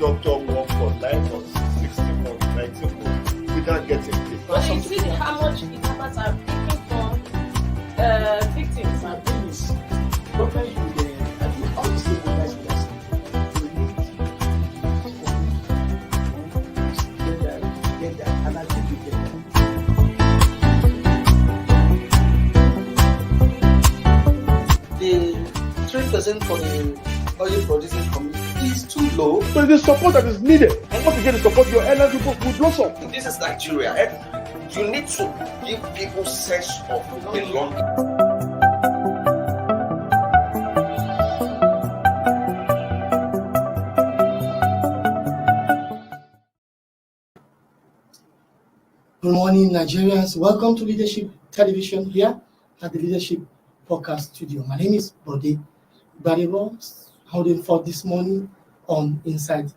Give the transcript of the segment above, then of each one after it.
doctor work for 9 months, 16 months, 19 months without getting paid. But you see how much the government are taking from victims and things. The 3% for the oil producing community is too low. So the support that is needed. And once you get the support, your airline people will blossom. This is Nigeria. You need to give people sense of belonging. Good morning, Nigerians. Welcome to Leadership Television here at the Leadership Podcast Studio. My name is Bode Baribo, holding for this morning on Inside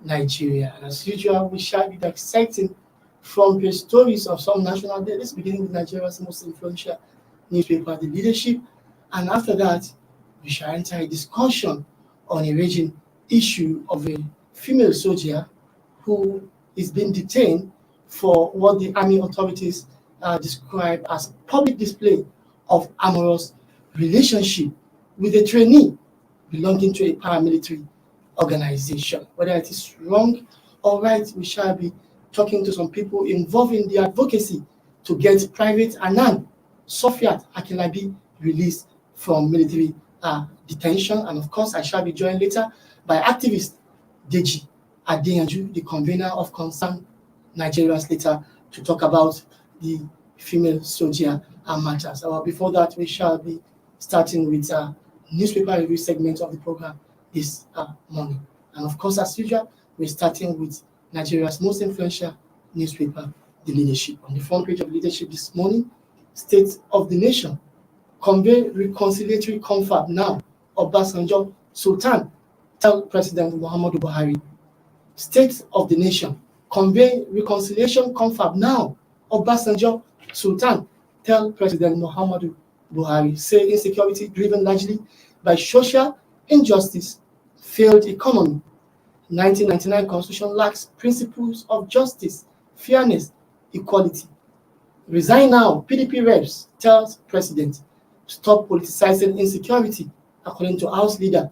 Nigeria. And as usual, we shall be dissecting from page stories of some national dailies, beginning with Nigeria's most influential newspaper, The Leadership. And after that, we shall enter a discussion on a raging issue of a female soldier who is being detained for what the army authorities describe as public display of amorous relationship with a trainee belonging to a paramilitary organization. Whether it is wrong or right, we shall be talking to some people involved in the advocacy to get Private Anan Sofiat Akinlabi released from military detention. And of course, I shall be joined later by activist Deji Adeyanju, the convener of Concern Nigerians, later to talk about the female soldier matters. Before that, we shall be starting with a newspaper review segment of the program this morning. And of course, as usual, we're starting with Nigeria's most influential newspaper, The Leadership. On the front page of Leadership this morning, State of the Nation, convey reconciliatory confab now, Obasanjo Sultan, tell President Muhammadu Buhari. State of the Nation, convey reconciliation confab now, Obasanjo Sultan, tell President Muhammadu Buhari. Say insecurity driven largely by social injustice, failed economy. 1999 Constitution lacks principles of justice, fairness, equality. Resign now, PDP reps tells President. Stop politicizing insecurity, according to House Leader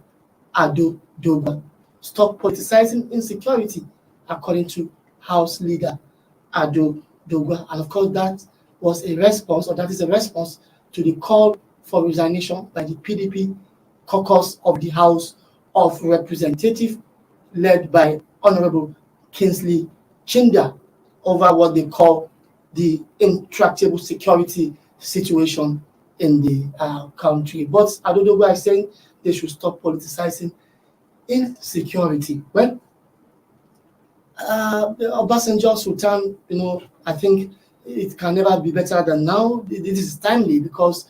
Ado Dogba. Stop politicizing insecurity, according to House Leader Ado Dogba. And of course, that was a response, or that is a response to the call for resignation by the PDP caucus of the House of Representatives, led by Honorable Kingsley Chinda, over what they call the intractable security situation in the country. But Ado Dogba is saying they should stop politicizing insecurity. Well, Obasanjo Sultan, I think it can never be better than now. This is timely because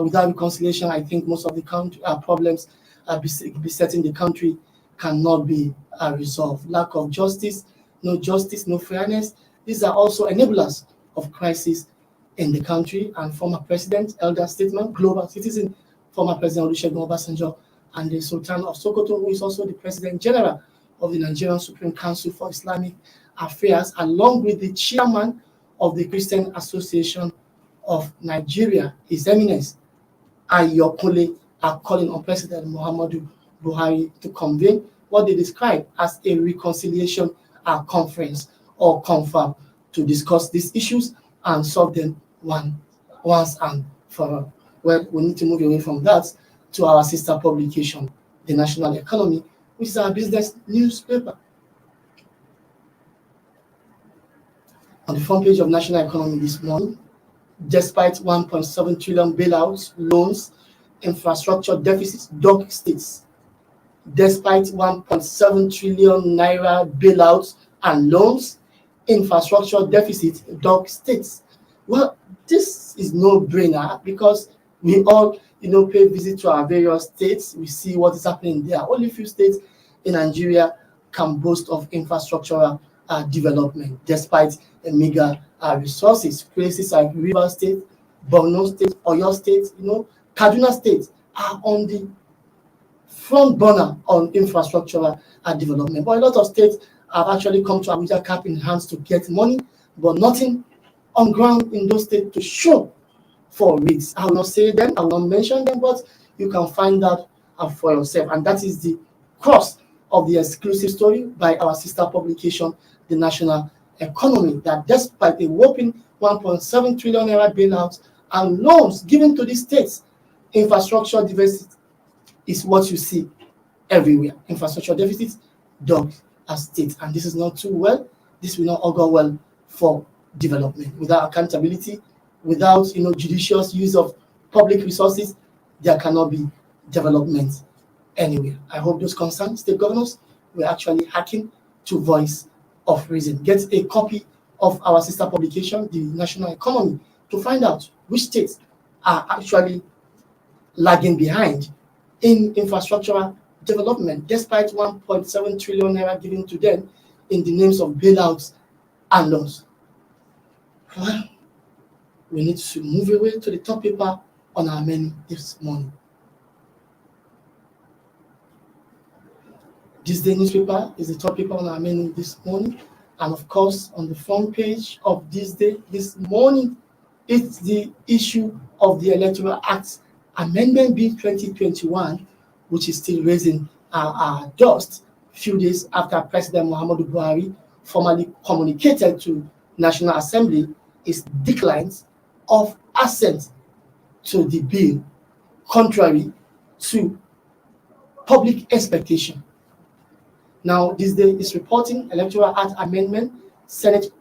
without reconciliation, I think most of the country problems besetting the country cannot be resolved. Lack of justice, no fairness. These are also enablers of crisis in the country. And former president, elder statesman, global citizen, former President Olusegun Obasanjo, and the Sultan of Sokoto, who is also the President General of the Nigerian Supreme Council for Islamic Affairs, along with the chairman of the Christian Association of Nigeria, His Eminence Ayokunle, are calling on President Muhammadu Buhari to convene what they describe as a reconciliation conference or confab to discuss these issues and solve them once and for all. Well, we need to move away from that to our sister publication, The National Economy, which is our business newspaper. On the front page of National Economy this morning, despite 1.7 trillion bailouts, loans, infrastructure deficits, dog states. Despite 1.7 trillion naira bailouts and loans, infrastructure deficit, dog states. Well, this is no brainer because we all, pay visit to our various states. We see what is happening there. Only few states in Nigeria can boast of infrastructural development, despite a meager resources. Places like Rivers State, Borno State, Oyo State, Kaduna State are on the front burner on infrastructural development. But a lot of states have actually come to Abuja cap in hands to get money, but nothing on ground in those states to show for it. I will not say them, I will not mention them, but you can find out for yourself. And that is the cross of the exclusive story by our sister publication, The National Economy, that despite a whopping 1.7 trillion naira bailouts and loans given to the states, infrastructure deficit is what you see everywhere. Infrastructure deficit dog as state, and this is not too well. This will not augur well for development. Without accountability, without judicious use of public resources, there cannot be development anywhere. I hope those concerned state governors will actually hearken to voice of reason. Get a copy of our sister publication, The National Economy, to find out which states are actually lagging behind in infrastructural development, despite 1.7 trillion naira given to them in the names of bailouts and loans. Well, we need to move away to the top paper on our menu this morning. THISDAY newspaper is the top paper on our menu this morning. And of course, on the front page of THISDAY this morning, it's the issue of the Electoral Act Amendment Bill 2021, which is still raising dust a few days after President Muhammadu Buhari formally communicated to National Assembly his declines of assent to the bill, contrary to public expectation. Now, THISDAY is reporting Electoral Act Amendment, Senate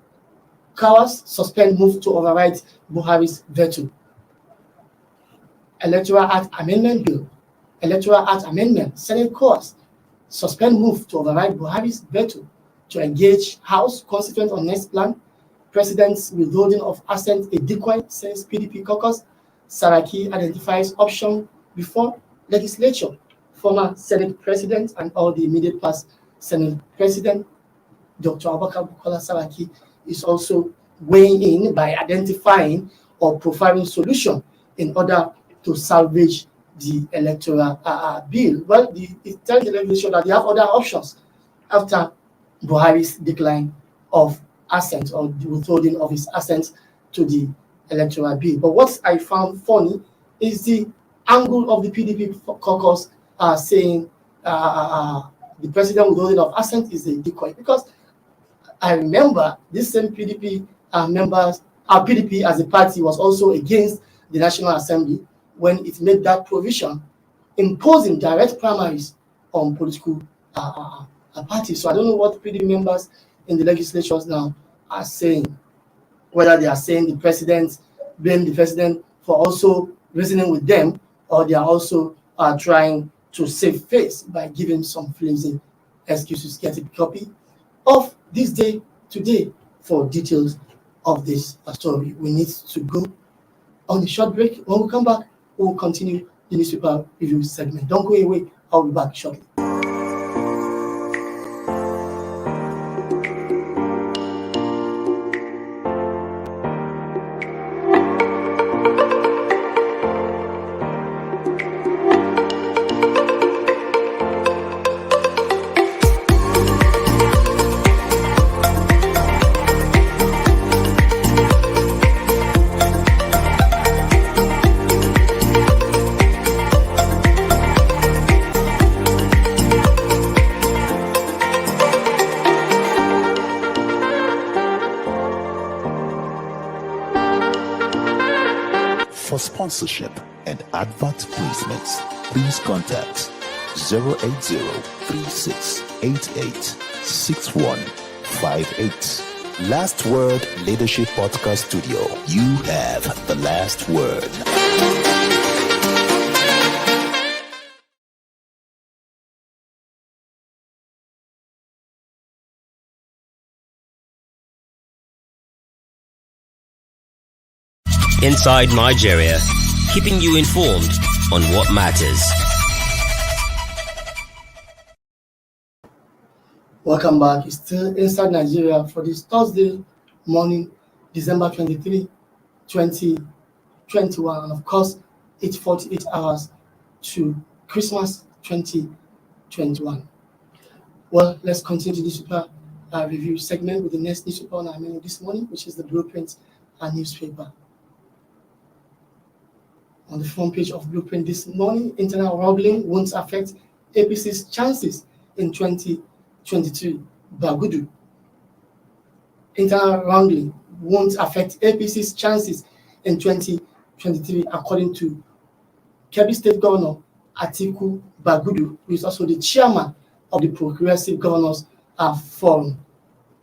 cowards suspend move to override Buhari's veto. Electoral Act Amendment Bill, Electoral Act Amendment, Senate courts suspend move to override Buhari's veto to engage House constituent on next plan. President's withholding of assent a decoy, says PDP caucus. Saraki identifies option before legislature. Former Senate President and all the immediate past Senate President, Dr. Abubakar Bukola Saraki, is also weighing in by identifying or providing solution in order to salvage the electoral bill. Well, it tells the legislature that they have other options after Buhari's decline of assent or the withholding of his assent to the electoral bill. But what I found funny is the angle of the PDP caucus saying the president withholding of assent is a decoy, because I remember this same PDP members, PDP as a party was also against the National Assembly when it made that provision imposing direct primaries on political parties. So I don't know what PDP members in the legislatures now are saying, whether they are saying the president, blame the president for also reasoning with them, or they are also trying to save face by giving some flimsy excuses. Get a copy of THISDAY today for details of this story. We need to go on a short break. When we come back, we'll continue the newspaper review segment. Don't go away. I'll be back shortly. For sponsorship and advert placements, please contact 080-3688-6158. Last Word Leadership Podcast Studio. You have the last word. Inside Nigeria, keeping you informed on what matters. Welcome back. It's still Inside Nigeria for this Thursday morning, December 23, 2021. And of course, it's 48 hours to Christmas 2021. Well, let's continue the newspaper review segment with the next newspaper on our menu this morning, which is the Blueprint newspaper. On the front page of Blueprint this morning, internal rumbling won't affect APC's chances in 2022. Bagudu. Internal rumbling won't affect APC's chances in 2023, according to Kebbi State Governor Atiku Bagudu, who is also the chairman of the Progressive Governors Forum.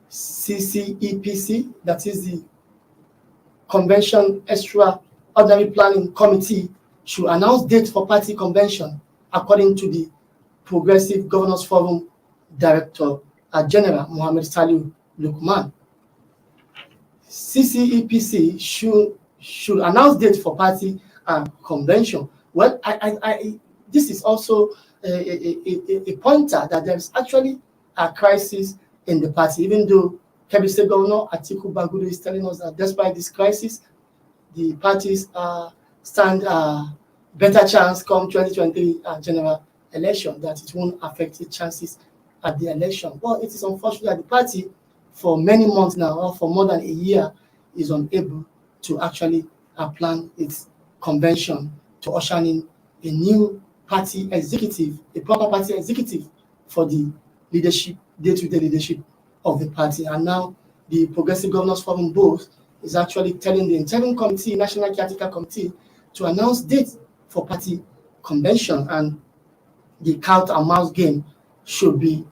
CCEPC, that is the Convention Extraordinary Planning Committee, should announce date for party convention, according to the Progressive Governors Forum Director General Mohammed Saliu Lukman. CCEPC should announce date for party convention. Well, this is also a pointer that there is actually a crisis in the party, even though Kebbi State Governor Atiku Bagudu is telling us that despite this crisis, the parties stand a better chance come 2023 general election, that it won't affect its chances at the election. Well, it is unfortunate that the party, for many months now, or for more than a year, is unable to actually plan its convention to usher in a new party executive, a proper party executive for the leadership, day-to-day leadership of the party. And now the Progressive Governors Forum Board is actually telling the interim committee, National Caretaker Committee, to announce dates for party convention, and the cat and mouse game should be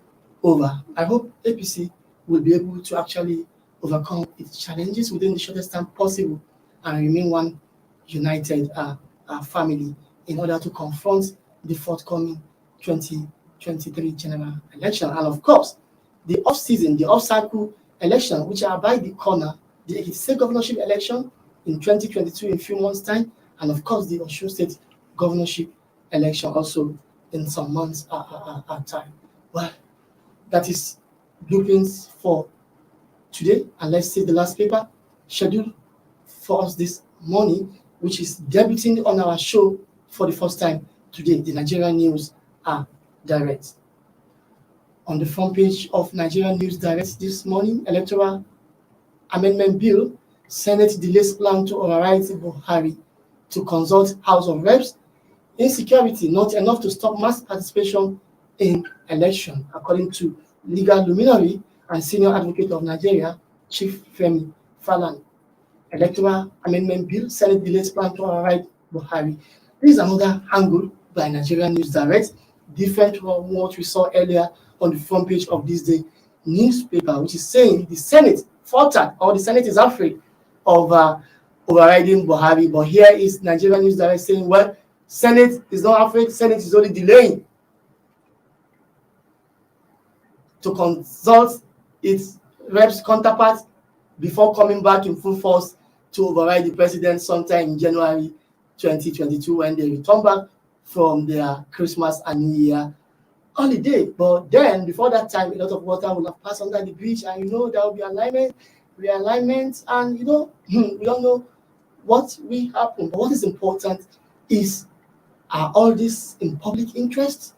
over. I hope APC will be able to actually overcome its challenges within the shortest time possible and remain one united family in order to confront the forthcoming 2023 general election. And of course, the off-season, the off-cycle election, which are by the corner, the Ekiti State governorship election in 2022 in a few months' time, and of course the Osun State governorship election also in some months' time. Well, that is blueprints for today, and let's see the last paper scheduled for us this morning, which is debuting on our show for the first time today, the Nigerian News Direct. On the front page of Nigerian News Direct this morning, Electoral Amendment Bill, Senate delays plan to override Buhari to consult House of Reps. Insecurity not enough to stop mass participation in election, according to legal luminary and senior advocate of Nigeria, Chief Femi Falana. Electoral Amendment Bill, Senate delays plan to override Buhari. This is another angle by Nigerian News Direct, different from what we saw earlier on the front page of THISDAY newspaper, which is saying the Senate faltered, or the Senate is afraid of overriding Buhari. But here is Nigerian News Direct saying, well, Senate is not afraid, Senate is only delaying to consult its reps counterparts before coming back in full force to override the president sometime in January 2022 when they return back from their Christmas and New Year holiday. But then, before that time, a lot of water will have passed under the bridge, and there will be realignment, and we don't know what will happen. But what is important is, are all this in public interest?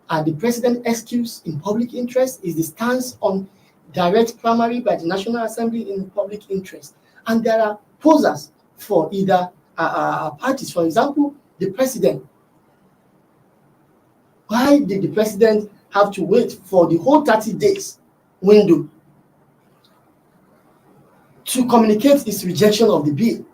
Are the president excuse in public interest? Is the stance on direct primary by the National Assembly in public interest? And there are posers for either parties. For example, the president. Why did the president have to wait for the whole 30 days window to communicate his rejection of the bill?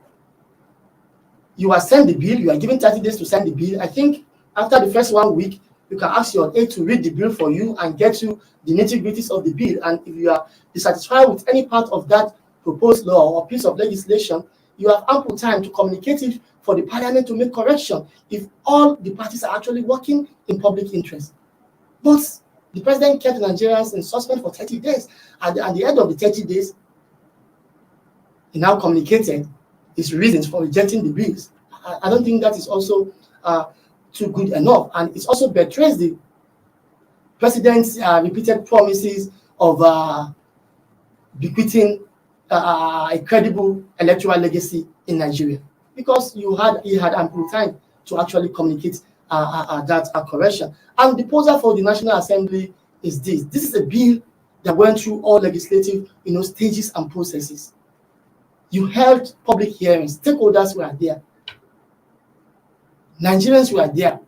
You are sent the bill, you are given 30 days to sign the bill. I think after the first 1 week, you can ask your aide to read the bill for you and get you the nitty-gritties of the bill. And if you are dissatisfied with any part of that proposed law or piece of legislation, you have ample time to communicate it for the parliament to make correction if all the parties are actually working in public interest. But the president kept Nigerians in suspense for 30 days. At the end of the 30 days, he now communicated his reasons for rejecting the bills. I don't think that is also too good enough. And it also betrays the president's repeated promises of bequeathing a credible electoral legacy in Nigeria, because he had ample time to actually communicate that correction. And the proposal for the National Assembly is this. This is a bill that went through all legislative stages and processes. You held public hearings, stakeholders were there, Nigerians were there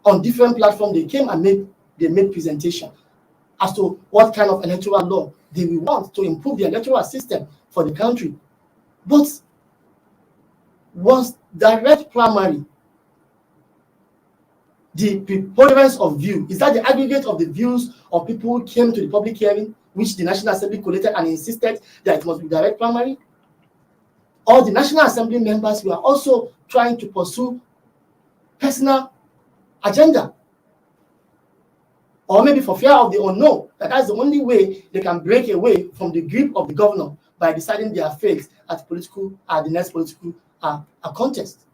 on different platforms. They came and made presentation as to what kind of electoral law they will want to improve the electoral system for the country. But was direct primary the preponderance of view? Is that the aggregate of the views of people who came to the public hearing, which the National Assembly collated and insisted that it must be direct primary? Or the National Assembly members were also trying to pursue personal agenda? Or maybe for fear of the unknown, that's the only way they can break away from the grip of the governor by deciding their fate at the next political contest.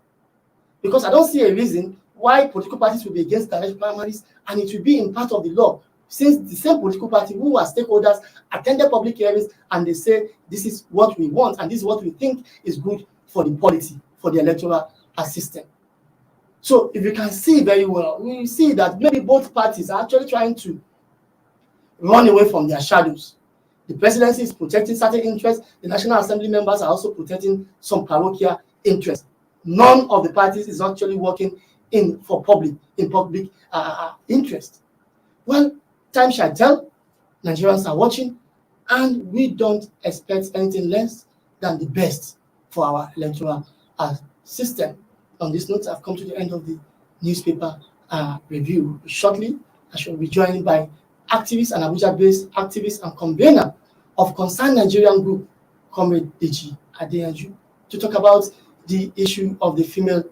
Because I don't see a reason why political parties will be against direct primaries, and it will be in part of the law, since the same political party who are stakeholders attended public hearings and they say this is what we want and this is what we think is good for the polity, for the electoral system. So if you can see very well, we see that maybe both parties are actually trying to run away from their shadows. The presidency is protecting certain interests. The National Assembly members are also protecting some parochial interests. None of the parties is actually working in public interest. Well, time shall tell. Nigerians are watching, and we don't expect anything less than the best for our electoral system. On this note, I've come to the end of the newspaper review. Shortly, I shall be joined by activist and Abuja-based activist and convener of Concerned Nigerian Group, Comrade Deji Adeyanju, to talk about the issue of the female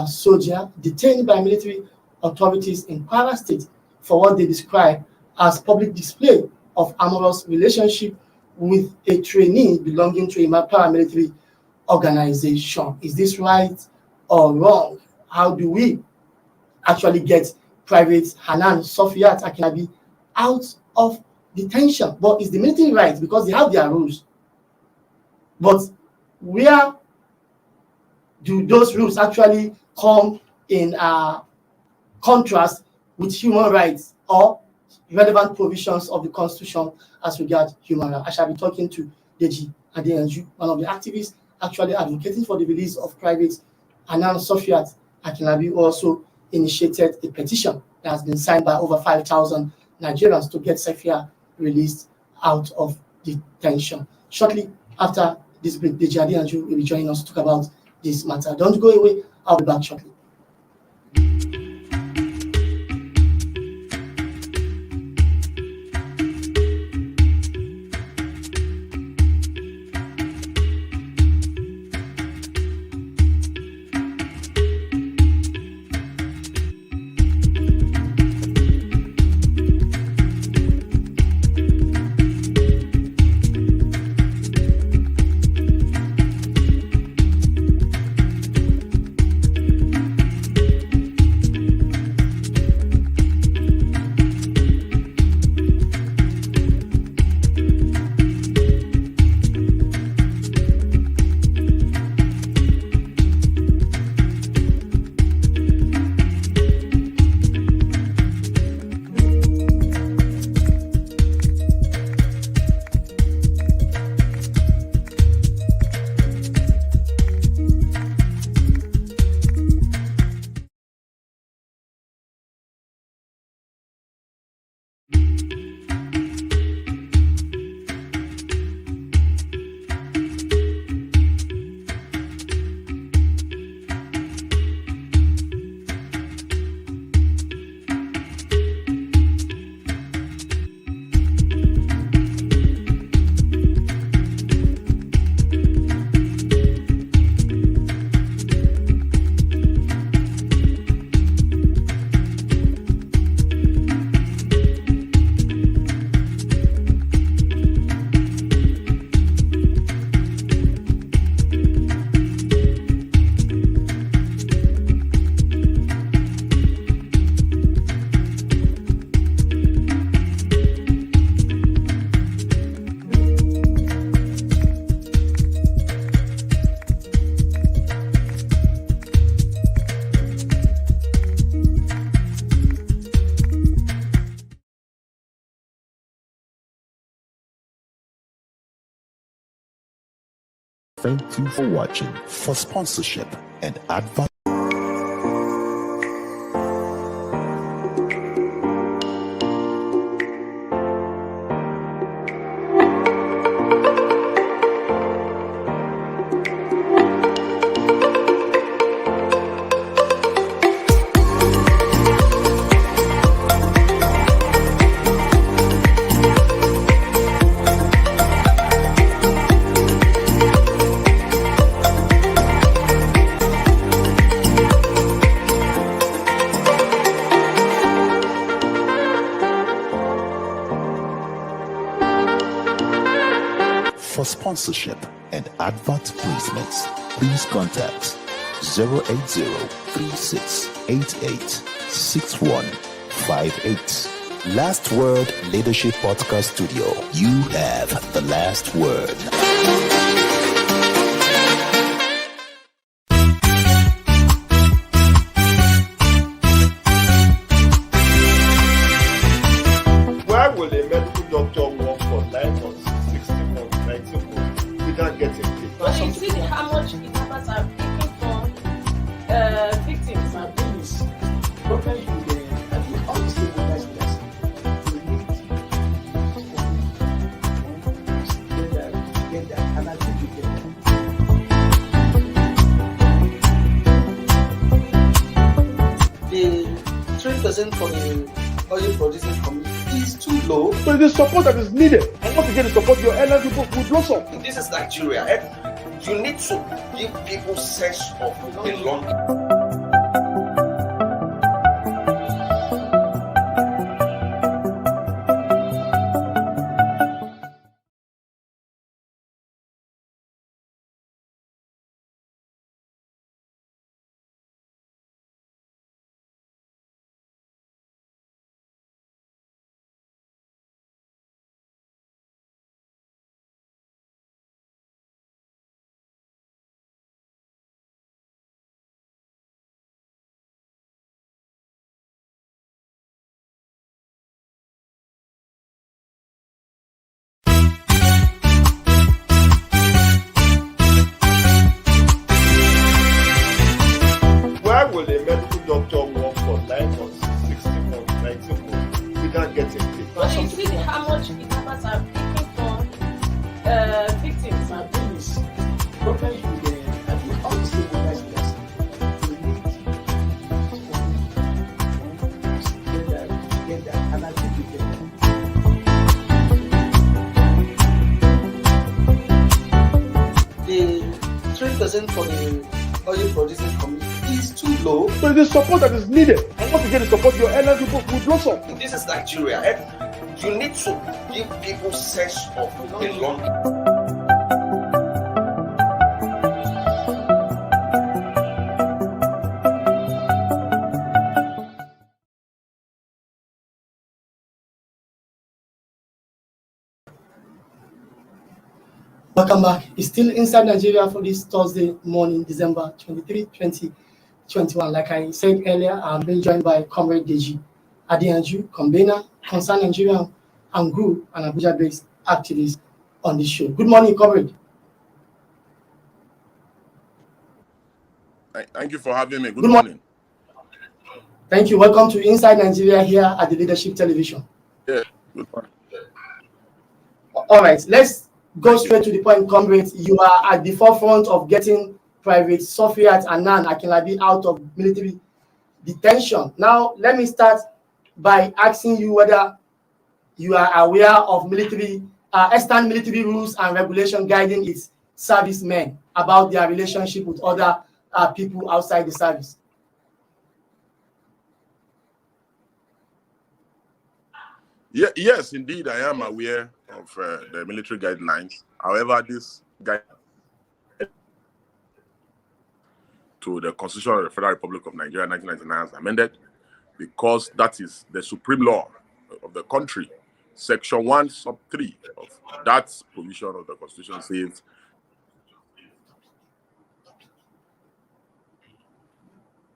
soldier detained by military authorities in Kwara State for what they describe as public display of amorous relationship with a trainee belonging to a paramilitary organization. Is this right or wrong? How do we actually get Private Hanan Sofiat Akinabi out of detention? But is the military right? Because they have their rules. But where do those rules actually come in contrast with human rights or relevant provisions of the Constitution as regards human rights? I shall be talking to Deji Adeyanju, one of the activists actually advocating for the release of Private Hanan Sofiat Akinabi, who also initiated a petition that has been signed by over 5,000 Nigerians to get Safia released out of detention. Shortly after this break, Deji Adeyanju will be joining us to talk about this matter. Don't go away. I'll be back shortly. Thank you for watching. For sponsorship and advert. For sponsorship and advert placements, please contact 080-3688-6158. Last Word Leadership Podcast Studio. You have the last word. Why will a medical doctor work for 9 months, 16 months, 19 months without getting paid? But you see how much the numbers are taking from victims and police. The 3% for the oil producing community is too low. So the support that is needed. And once you get the support, your airline people will blossom. This is Nigeria. You need to give people sense of belonging. Why will a medical doctor work for 9 months, 16 months, 19 months without getting paid? But you see how much the numbers are taking from victims and police. The 3% for the oil producing community is too low. So the support that is needed. And once you get the support, your airline people will blossom. This is Nigeria. You need to give people sense of belonging. Welcome back. It's still Inside Nigeria for this Thursday morning, December 23, 2021. Like I said earlier, I'm being joined by Comrade Deji Adeyanju, convener, Concerned Nigeria and Group, and Abuja-based activist on this show. Good morning, Comrade. Thank you for having me. Good morning. Thank you. Welcome to Inside Nigeria here at the Leadership Television. Yeah, good morning. All right, let's go straight to the point, Comrade. You are at the forefront of getting Private Sofiat Anan Akinlabi out of military detention. Now, let me start by asking you whether you are aware of military, extant military rules and regulation guiding its servicemen about their relationship with other people outside the service. Yeah, yes, indeed, I am aware of the military guidelines. However, this guide to the Constitution of the Federal Republic of Nigeria 1999 is amended because that is the supreme law of the country. Section 1, sub 3 of that provision of the Constitution says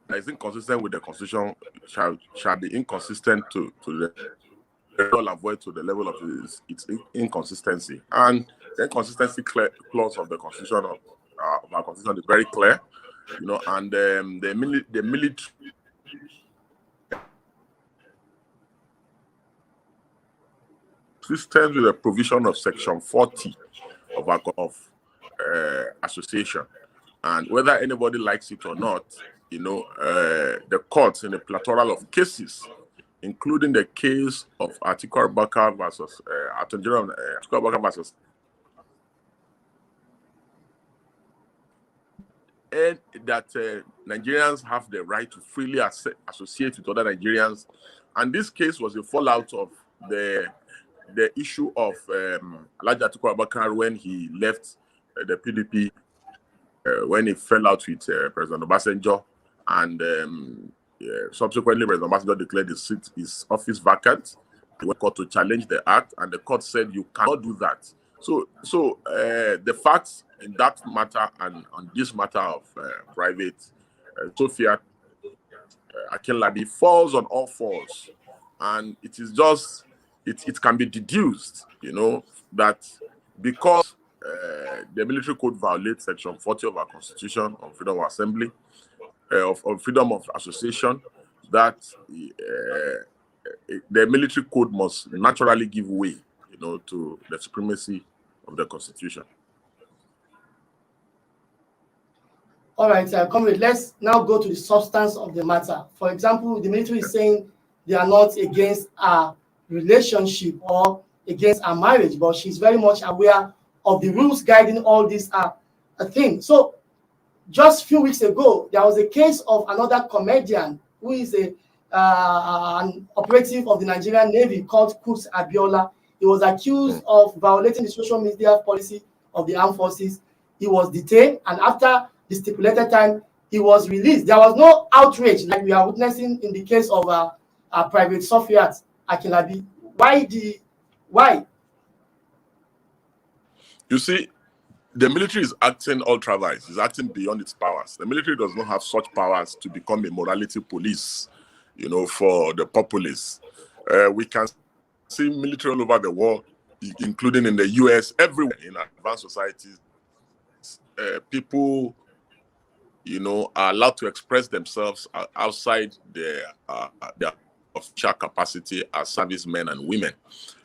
that is inconsistent with the Constitution shall be inconsistent to the level avoid to the level of its inconsistency. And the inconsistency clause of the constitution of our constitution is very clear, you know, and the military systems with the provision of Section 40 of our association, and whether anybody likes it or not, you know, the courts in a plethora of cases, including the case of Atiku Abubakar versus Attorney General Atiku Abubakar versus, and that Nigerians have the right to freely associate with other Nigerians, and this case was a fallout of the issue of Alhaji Atiku Abubakar when he left the PDP, when he fell out with President Obasanjo, and subsequently President Obasanjo declared his office vacant. He went to court to challenge the act, and the court said you cannot do that. So the facts in that matter and on this matter of private Sophia Akinlabi falls on all fours, and it is just it can be deduced, you know, that because the military code violates Section 40 of our Constitution on freedom of assembly, of freedom of association, that the military code must naturally give way, you know, to the supremacy of the Constitution. All right, comrade, let's now go to the substance of the matter. For example, the military is saying they are not against our relationship or against our marriage, but she's very much aware of the rules guiding all these things. So just a few weeks ago, there was a case of another comedian who is an operative of the Nigerian Navy called Kuz Abiola. He was accused of violating the social media policy of the armed forces. He was detained, and after the stipulated time, he was released. There was no outrage like we are witnessing in the case of Private Sophia Akinlabi. Why? You see, the military is acting ultra-vires. It's acting beyond its powers. The military does not have such powers to become a morality police, you know, for the populace. We can see military all over the world, including in the US, everywhere in advanced societies. People, you know, are allowed to express themselves outside their official capacity as servicemen and women.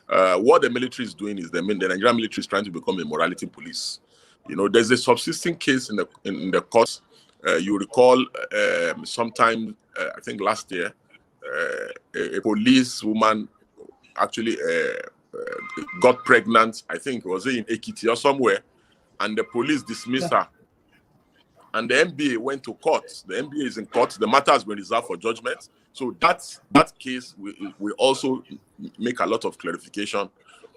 What the military is doing is the Nigerian military is trying to become a morality police. You know, there's a subsisting case in the courts. You recall sometime, I think last year, a police woman actually got pregnant. I think it was in Ekiti or somewhere, and the police dismissed her. And the NBA went to court. The NBA is in court. The matter has been reserved for judgment. So that case we also make a lot of clarification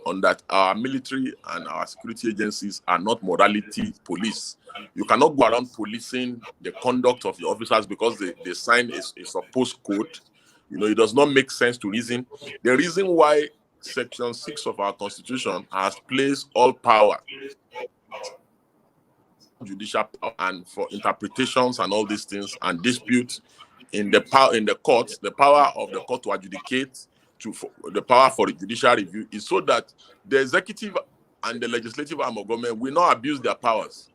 on that. Our military and our security agencies are not morality police. You cannot go around policing the conduct of your officers because they sign a supposed code. You know, it does not make sense to reason. The reason why Section 6 of our Constitution has placed all power, judicial power, and for interpretations and all these things and disputes in the courts, the power of the court to adjudicate, the power for the judicial review is so that the executive and the legislative arm of government will not abuse their powers.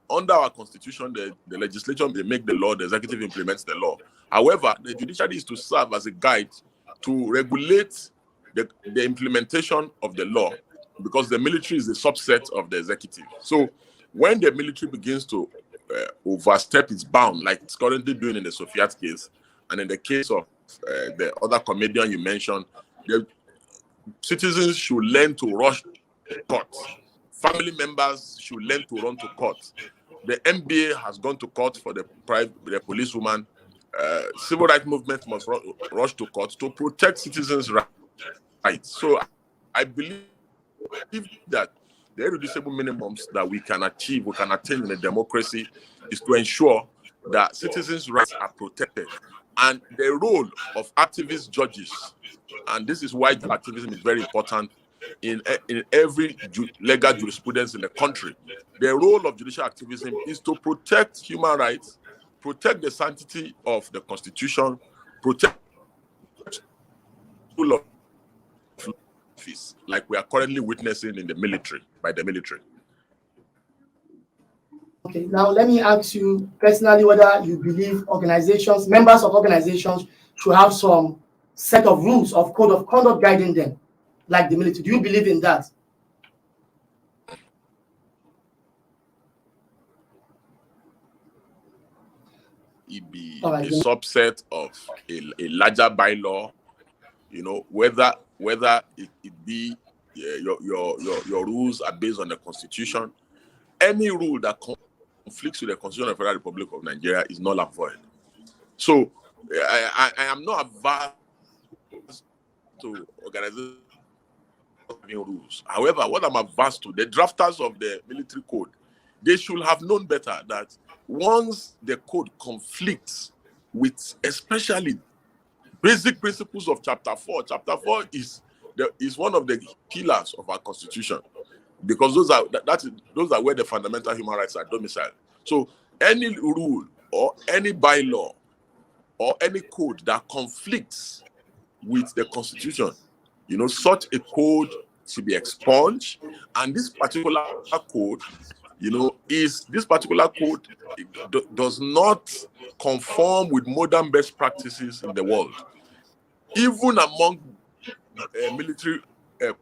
Under our Constitution, the legislature, they make the law, the executive implements the law. However, the judiciary is to serve as a guide to regulate the implementation of the law, because the military is a subset of the executive. So when the military begins to overstep its bound, like it's currently doing in the Sofiat case, and in the case of the other comedian you mentioned, the citizens should learn to rush to court. Family members should learn to run to court. The NBA has gone to court for the policewoman. Civil rights movement must rush to court to protect citizens' rights. So I believe that the irreducible minimums that we can attain in a democracy is to ensure that citizens' rights are protected. And the role of activist judges, and this is why activism is very important in every legal jurisprudence in the country. The role of judicial activism is to protect human rights, protect the sanctity of the Constitution, protect the rule of office, like we are currently witnessing in the military, by the military. Okay, now let me ask you personally whether you believe organizations, members of organizations should have some set of rules of code of conduct guiding them, like the military. Do you believe in that? It be All right, a subset of a larger bylaw, whether it be your rules are based on the Constitution. Any rule that conflicts with the Constitution of the Federal Republic of Nigeria is null and void. So I am not averse to organizations having rules. However, what I'm averse to, the drafters of the military code, they should have known better that once the code conflicts with especially basic principles of Chapter 4 is one of the pillars of our Constitution, because those are where the fundamental human rights are domiciled. So any rule or any bylaw or any code that conflicts with the Constitution, such a code should be expunged. And this particular code, does not conform with modern best practices in the world. Even among military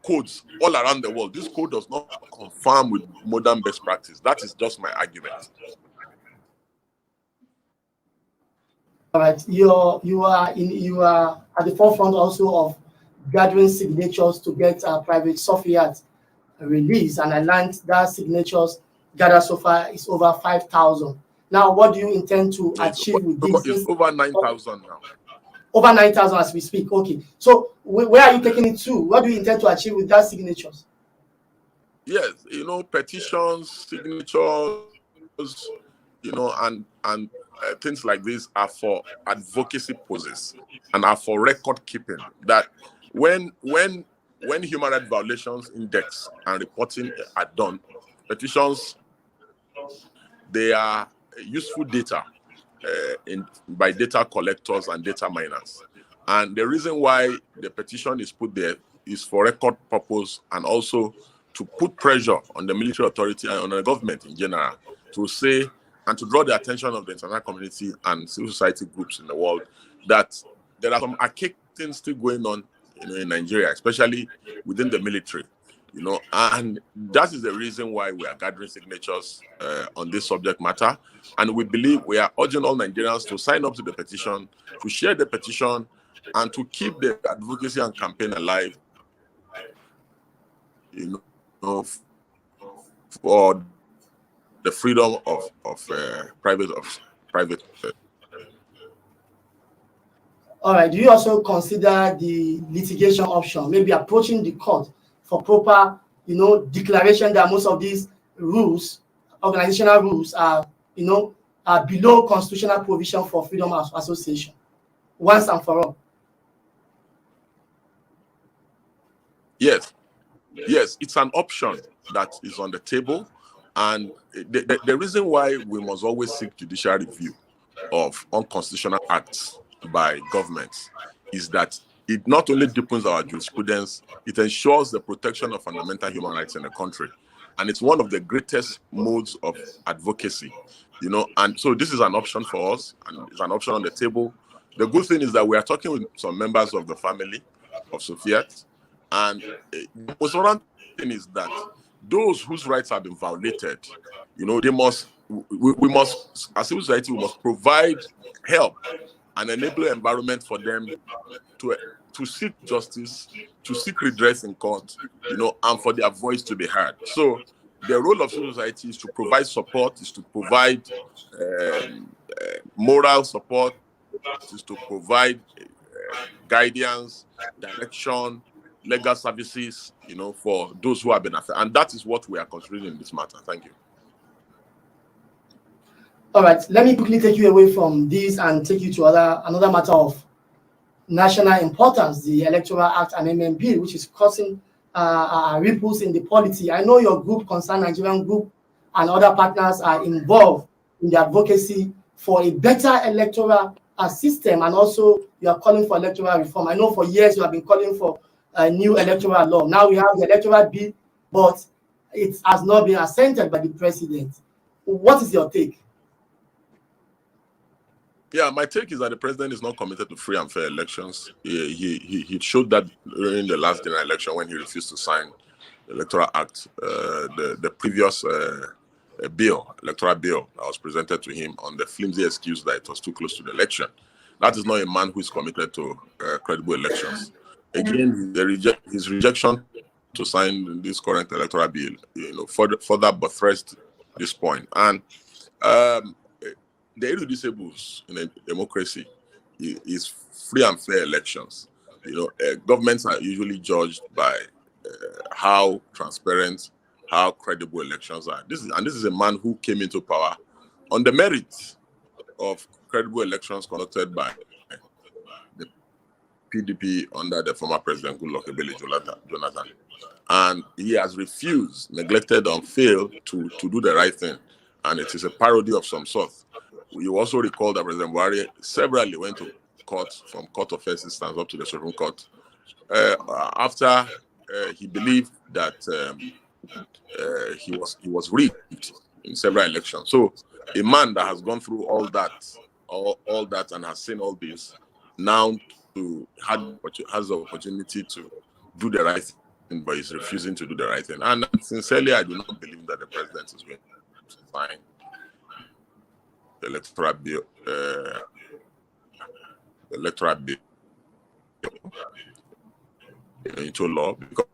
codes all around the world, this code does not conform with modern best practice. That is just my argument. All right, you are at the forefront also of gathering signatures to get Private Sofiat released, and I learned that signatures gathered so far is over 5,000. Now, what do you intend to achieve with this? It's over 9,000 now. Over 9,000 as we speak. Okay, so where are you taking it to? What do you intend to achieve with that signatures? Yes, petitions, signatures, and things like this are for advocacy purposes and are for record keeping. That when human rights violations index and reporting are done, petitions, they are useful data by data collectors and data miners. And the reason why the petition is put there is for record purpose, and also to put pressure on the military authority and on the government in general to say and to draw the attention of the international community and civil society groups in the world that there are some archaic things still going on in Nigeria, especially within the military. And that is the reason why we are gathering signatures on this subject matter. And we believe we are urging all Nigerians to sign up to the petition, to share the petition, and to keep the advocacy and campaign alive, for the freedom of private. All right. Do you also consider the litigation option, maybe approaching the court for proper, declaration that most of these rules, organizational rules, are below constitutional provision for freedom of association, once and for all? Yes, it's an option that is on the table, and the reason why we must always seek judicial review of unconstitutional acts by governments is that it not only deepens our jurisprudence, it ensures the protection of fundamental human rights in the country. And it's one of the greatest modes of advocacy, and so this is an option for us, and it's an option on the table. The good thing is that we are talking with some members of the family of Sofiat, and the most important thing is that those whose rights have been violated, we must, as civil society, we must provide help and enable an environment for them to seek justice, to seek redress in court, and for their voice to be heard. So the role of civil society is to provide support, is to provide moral support, is to provide guidance, direction, legal services, for those who have been affected. And that is what we are considering in this matter. Thank you. All right, let me quickly take you away from this and take you to another matter of national importance, the Electoral Act Amendment Bill, which is causing ripples in the polity. I know your group, Concerned Nigerian Group, and other partners are involved in the advocacy for a better electoral system, and also you are calling for electoral reform. I know for years you have been calling for a new electoral law. Now we have the electoral bill, but it has not been assented by the president. What is your take? Yeah, my take is that the president is not committed to free and fair elections. He showed that during the last general election when he refused to sign the Electoral Act, the previous electoral bill that was presented to him on the flimsy excuse that it was too close to the election. That is not a man who is committed to credible elections. Again, his rejection to sign this current electoral bill, further buttressed this point. And the irreducibles in a democracy is free and fair elections. Governments are usually judged by how transparent, how credible elections are. This is a man who came into power on the merits of credible elections conducted by the PDP under the former president Goodluck Ebele Jonathan. And he has refused, neglected, and failed to do the right thing. And it is a parody of some sort. You also recall that President Buhari severally went to court, from court of first instance up to the Supreme Court, after he believed that he was rigged in several elections. So a man that has gone through all that and has seen all this, now has the opportunity to do the right thing, but is refusing to do the right thing. And sincerely, I do not believe that the president is going to sign the electoral bill into law, because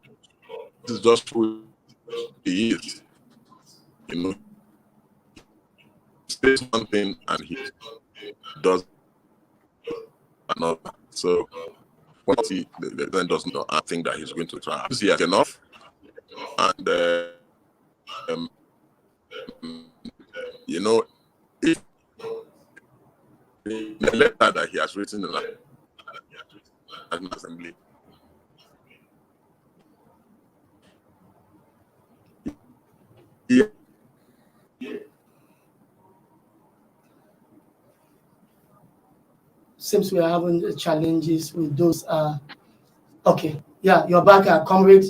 this is just who he is. He says one thing and he does another. So what the president does not, I think that he's going to try. He has enough, and if the letter that he has written in the National Assembly, seems we are having challenges with those. Okay, yeah, you're back, comrade.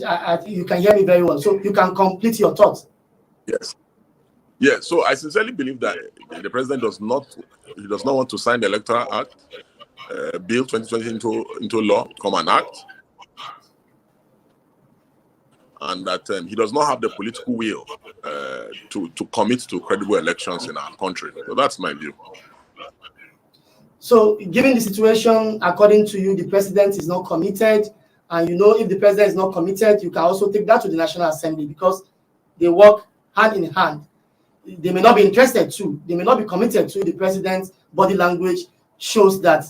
You can hear me very well, so you can complete your thoughts. Yes. Yeah, so I sincerely believe that the president does not want to sign the Electoral Act, Bill 2020 into law, become an act, and that he does not have the political will to commit to credible elections in our country. So that's my view. So, given the situation, according to you, the president is not committed, and if the president is not committed, you can also take that to the National Assembly, because they work hand in hand. They may not be interested to, they may not be committed to. The president's body language shows that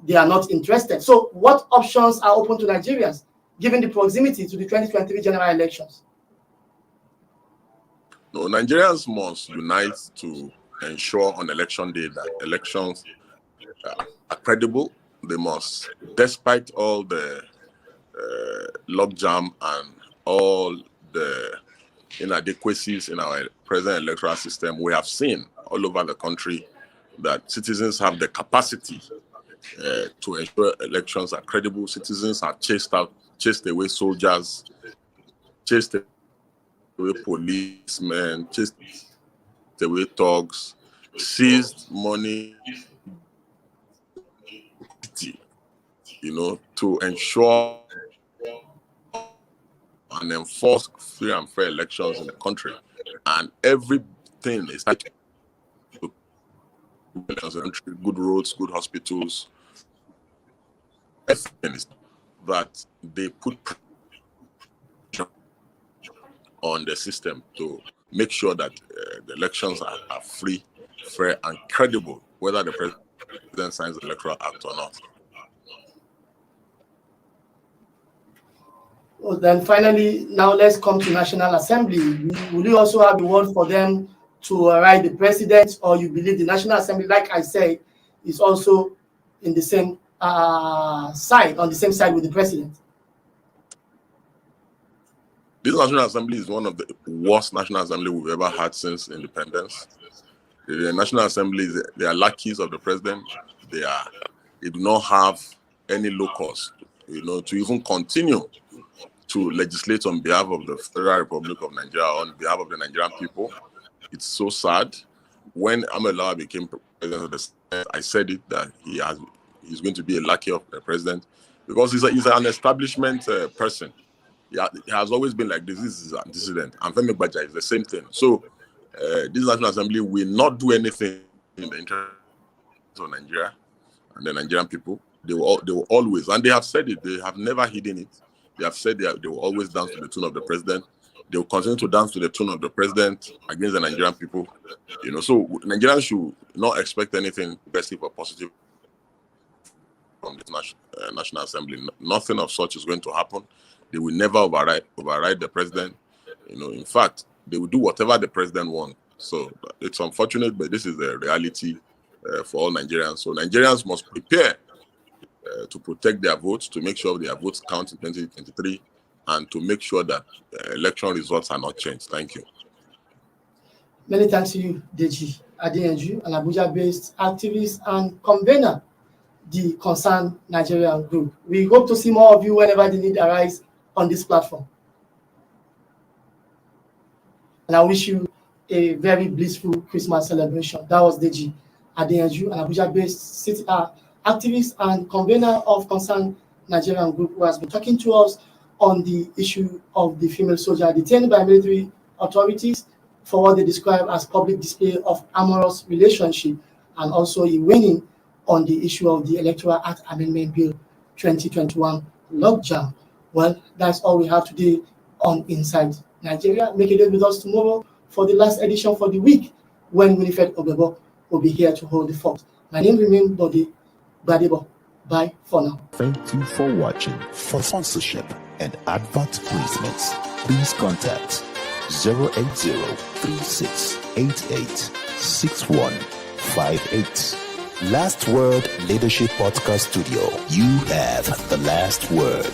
they are not interested. So what options are open to Nigerians, given the proximity to the 2023 general elections? No, Nigerians must unite to ensure on election day that elections are credible. They must, despite all the logjam and all the inadequacies in our present electoral system, we have seen all over the country that citizens have the capacity to ensure elections are credible. Citizens have chased away soldiers, chased away policemen, chased away thugs, seized money, to ensure and enforce free and fair elections in the country. And everything is like good roads, good hospitals. Everything is that they put pressure on the system to make sure that the elections are free, fair, and credible, whether the president signs the Electoral Act or not. Well, then finally, now let's come to National Assembly. Will you also have the word for them to write the president, or you believe the National Assembly, like I say, is also in the same side, on the same side with the president? This National Assembly is one of the worst National Assembly we've ever had since independence. The National Assembly, they are lackeys of the president. They do not have any locus, to even continue to legislate on behalf of the Federal Republic of Nigeria, on behalf of the Nigerian people. It's so sad. When Amelawa became president of the Senate, I said it that he's going to be a lackey of the president because he's an establishment person. He has always been like this. This is a dissident. And Femi Gbaja is the same thing. So this National Assembly will not do anything in the interest of Nigeria and the Nigerian people. They will always, and they have said it, they have never hidden it. They have said they will always dance to the tune of the president. They will continue to dance to the tune of the president against the Nigerian people. So Nigerians should not expect anything aggressive or positive from the National Assembly. Nothing of such is going to happen. They will never override the president. In fact, they will do whatever the president wants. So it's unfortunate, but this is the reality for all Nigerians. So Nigerians must prepare to protect their votes, to make sure their votes count in 2023, and to make sure that election results are not changed. Thank you. Many thanks to you, Deji Adeyanju, an Abuja-based activist and convener, the Concerned Nigerian Group. We hope to see more of you whenever the need arises on this platform. And I wish you a very blissful Christmas celebration. That was Deji Adeyanju, an Abuja-based activist and convener of Concerned Nigerian Group, who has been talking to us on the issue of the female soldier detained by military authorities for what they describe as public display of amorous relationship, and also a winning on the issue of the Electoral Act Amendment Bill 2021 logjam. Well, that's all we have today on Inside Nigeria. Make a date with us tomorrow for the last edition for the week, when Winifred Obebo will be here to hold the fort. My name remains Bode Gbadebo. Bye for now. Thank you for watching. For sponsorship and advert placements, please contact 080-3688-6158. Last Word Leadership Podcast Studio. You have the last word.